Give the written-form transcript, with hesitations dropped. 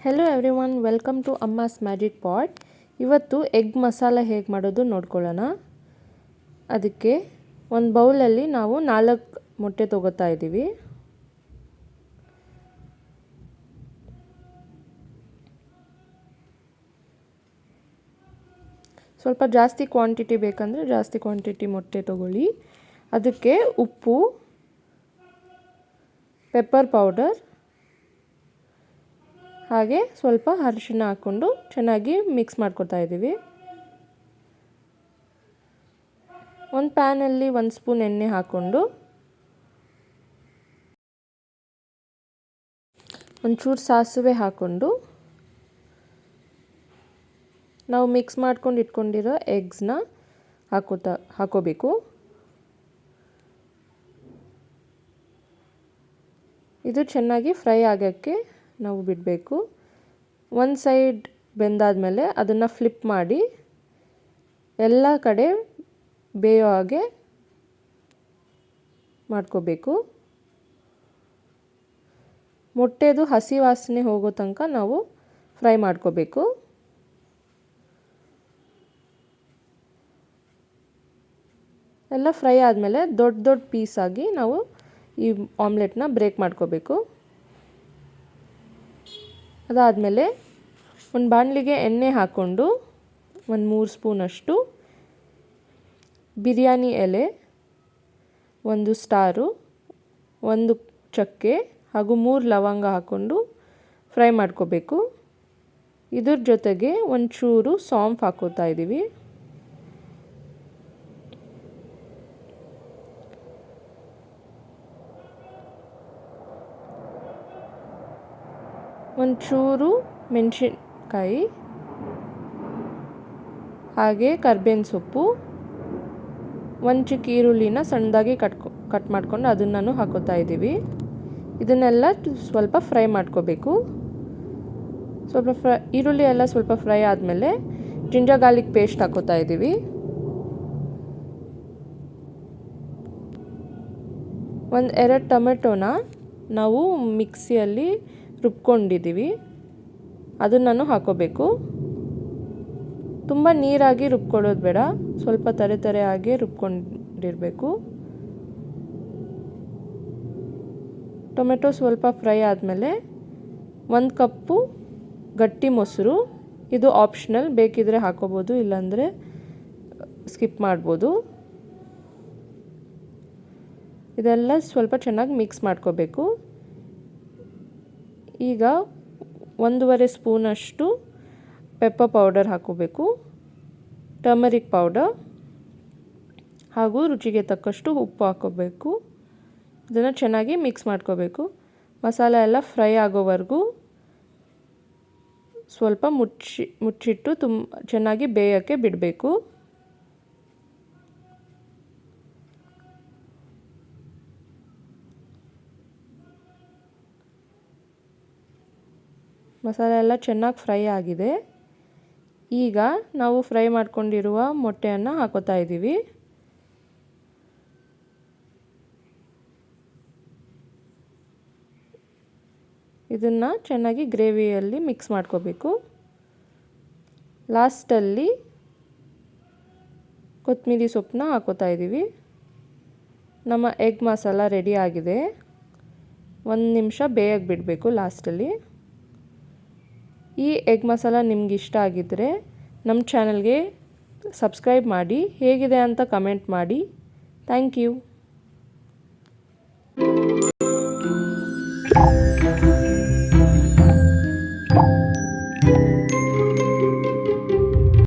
Hello everyone, welcome to Amma's magic pot. ಇವತ್ತು egg masala ಹೇಗೆ ಮಾಡೋದು ನೋಡ್ಕೊಳ್ಳೋಣ. ಅದಕ್ಕೆ ಒಂದು ಬೌಲಲ್ಲಿ ನಾವು 4 ಮೊಟ್ಟೆ ತೊಗೋತಾ ಇದ್ದೀವಿ. ಸ್ವಲ್ಪ ಜಾಸ್ತಿ ಕ್ವಾಂಟಿಟಿ ಬೇಕಂದರೆ ಜಾಸ್ತಿ ಕ್ವಾಂಟಿಟಿ ಮೊಟ್ಟೆ ತೊಗೊಳ್ಳಿ. ಅದಕ್ಕೆ ಉಪ್ಪು, ಪೆಪ್ಪರ್ ಪೌಡರ್ ಹಾಗೆ ಸ್ವಲ್ಪ ಅರಿಶಿನ ಹಾಕ್ಕೊಂಡು ಚೆನ್ನಾಗಿ ಮಿಕ್ಸ್ ಮಾಡ್ಕೊತಾ ಇದ್ದೀವಿ. ಒಂದು ಪ್ಯಾನಲ್ಲಿ 1 ಸ್ಪೂನ್ ಎಣ್ಣೆ ಹಾಕ್ಕೊಂಡು ಒಂಚೂರು ಸಾಸಿವೆ ಹಾಕ್ಕೊಂಡು ನಾವು ಮಿಕ್ಸ್ ಮಾಡ್ಕೊಂಡು ಇಟ್ಕೊಂಡಿರೋ ಎಗ್ಸ್ನ ಹಾಕೋಬೇಕು. ಇದು ಚೆನ್ನಾಗಿ ಫ್ರೈ ಆಗೋಕ್ಕೆ ನಾವು ಬಿಡಬೇಕು. ಒಂದು ಸೈಡ್ ಬೆಂದಾದಮೇಲೆ ಅದನ್ನು ಫ್ಲಿಪ್ ಮಾಡಿ ಎಲ್ಲ ಕಡೆ ಬೇಯೋ ಹಾಗೆ ಮಾಡ್ಕೋಬೇಕು. ಮೊಟ್ಟೆದು ಹಸಿ ವಾಸನೆ ಹೋಗೋ ತನಕ ನಾವು ಫ್ರೈ ಮಾಡ್ಕೋಬೇಕು. ಎಲ್ಲ ಫ್ರೈ ಆದಮೇಲೆ ದೊಡ್ಡ ದೊಡ್ಡ ಪೀಸಾಗಿ ನಾವು ಈ ಆಮ್ಲೆಟ್ನ ಬ್ರೇಕ್ ಮಾಡ್ಕೋಬೇಕು. ಅದಾದಮೇಲೆ ಒಂದು ಬಾಣಲಿಗೆ ಎಣ್ಣೆ ಹಾಕ್ಕೊಂಡು 3 ಸ್ಪೂನಷ್ಟು ಬಿರಿಯಾನಿ ಎಲೆ, 1 ಸ್ಟಾರು, 1 ಚಕ್ಕೆ ಹಾಗೂ 3 ಲವಂಗ ಹಾಕ್ಕೊಂಡು ಫ್ರೈ ಮಾಡ್ಕೋಬೇಕು. ಇದ್ರ ಜೊತೆಗೆ ಒಂಚೂರು ಸೌಂಫ್ ಹಾಕೋತಾ ಇದ್ದೀವಿ. ಒಂಚೂರು ಮೆಣಸಿನ್ಕಾಯಿ ಹಾಗೆ ಕರ್ಬೇವಿನ ಸೊಪ್ಪು, 1 ಚಿಕ್ಕ ಈರುಳ್ಳಿನ ಸಣ್ಣದಾಗಿ ಕಟ್ ಮಾಡ್ಕೊಂಡು ಅದನ್ನು ಹಾಕೋತಾ ಇದ್ದೀವಿ. ಇದನ್ನೆಲ್ಲ ಸ್ವಲ್ಪ ಫ್ರೈ ಮಾಡ್ಕೋಬೇಕು. ಈರುಳ್ಳಿ ಎಲ್ಲ ಸ್ವಲ್ಪ ಫ್ರೈ ಆದಮೇಲೆ ಜಿಂಜರ್ ಗಾರ್ಲಿಕ್ ಪೇಸ್ಟ್ ಹಾಕೋತಾ ಇದ್ದೀವಿ. 2 ಟೊಮೆಟೊನ ನಾವು ಮಿಕ್ಸಿಯಲ್ಲಿ ರುಬ್ಕೊಂಡಿದ್ದೀವಿ, ಅದನ್ನು ಹಾಕೋಬೇಕು. ತುಂಬ ನೀರಾಗಿ ರುಬ್ಕೊಳ್ಳೋದು ಬೇಡ, ಸ್ವಲ್ಪ ತರೆ ಆಗಿ ರುಬ್ಕೊಂಡಿರಬೇಕು. ಟೊಮೆಟೊ ಸ್ವಲ್ಪ ಫ್ರೈ ಆದಮೇಲೆ 1 ಕಪ್ಪು ಗಟ್ಟಿ ಮೊಸರು, ಇದು ಆಪ್ಷನಲ್, ಬೇಕಿದ್ರೆ ಹಾಕೋಬೋದು, ಇಲ್ಲಾಂದರೆ ಸ್ಕಿಪ್ ಮಾಡ್ಬೋದು. ಇದೆಲ್ಲ ಸ್ವಲ್ಪ ಚೆನ್ನಾಗಿ ಮಿಕ್ಸ್ ಮಾಡ್ಕೋಬೇಕು. ಈಗ 1.5 ಸ್ಪೂನಷ್ಟು ಪೆಪ್ಪರ್ ಪೌಡರ್ ಹಾಕೋಬೇಕು, ಟರ್ಮರಿಕ್ ಪೌಡರ್ ಹಾಗೂ ರುಚಿಗೆ ತಕ್ಕಷ್ಟು ಉಪ್ಪು ಹಾಕೋಬೇಕು. ಇದನ್ನು ಚೆನ್ನಾಗಿ ಮಿಕ್ಸ್ ಮಾಡ್ಕೋಬೇಕು. ಮಸಾಲೆ ಎಲ್ಲ ಫ್ರೈ ಆಗೋವರೆಗೂ ಸ್ವಲ್ಪ ಮುಚ್ಚಿಟ್ಟು ಚೆನ್ನಾಗಿ ಬೇಯೋಕ್ಕೆ ಬಿಡಬೇಕು. ಮಸಾಲೆ ಎಲ್ಲ ಚೆನ್ನಾಗಿ ಫ್ರೈ ಆಗಿದೆ. ಈಗ ನಾವು ಫ್ರೈ ಮಾಡ್ಕೊಂಡಿರುವ ಮೊಟ್ಟೆಯನ್ನು ಹಾಕೋತಾ ಇದ್ದೀವಿ. ಇದನ್ನು ಚೆನ್ನಾಗಿ ಗ್ರೇವಿಯಲ್ಲಿ ಮಿಕ್ಸ್ ಮಾಡ್ಕೋಬೇಕು. ಲಾಸ್ಟಲ್ಲಿ ಕೊತ್ತಂಬರಿ ಸೊಪ್ಪನ್ನ ಹಾಕೋತಾ ಇದ್ದೀವಿ. ನಮ್ಮ ಎಗ್ ಮಸಾಲ ರೆಡಿ ಆಗಿದೆ. 1 ನಿಮಿಷ ಬೇಯಕ್ಕೆ ಬಿಡಬೇಕು ಲಾಸ್ಟಲ್ಲಿ. ಈ ಎಗ್ ಮಸಾಲ ನಿಮ್ಗೆ ಇಷ್ಟ ಆಗಿದ್ದರೆ ನಮ್ಮ ಚಾನಲ್ಗೆ ಸಬ್ಸ್ಕ್ರೈಬ್ ಮಾಡಿ, ಹೇಗಿದೆ ಅಂತ ಕಮೆಂಟ್ ಮಾಡಿ. Thank you.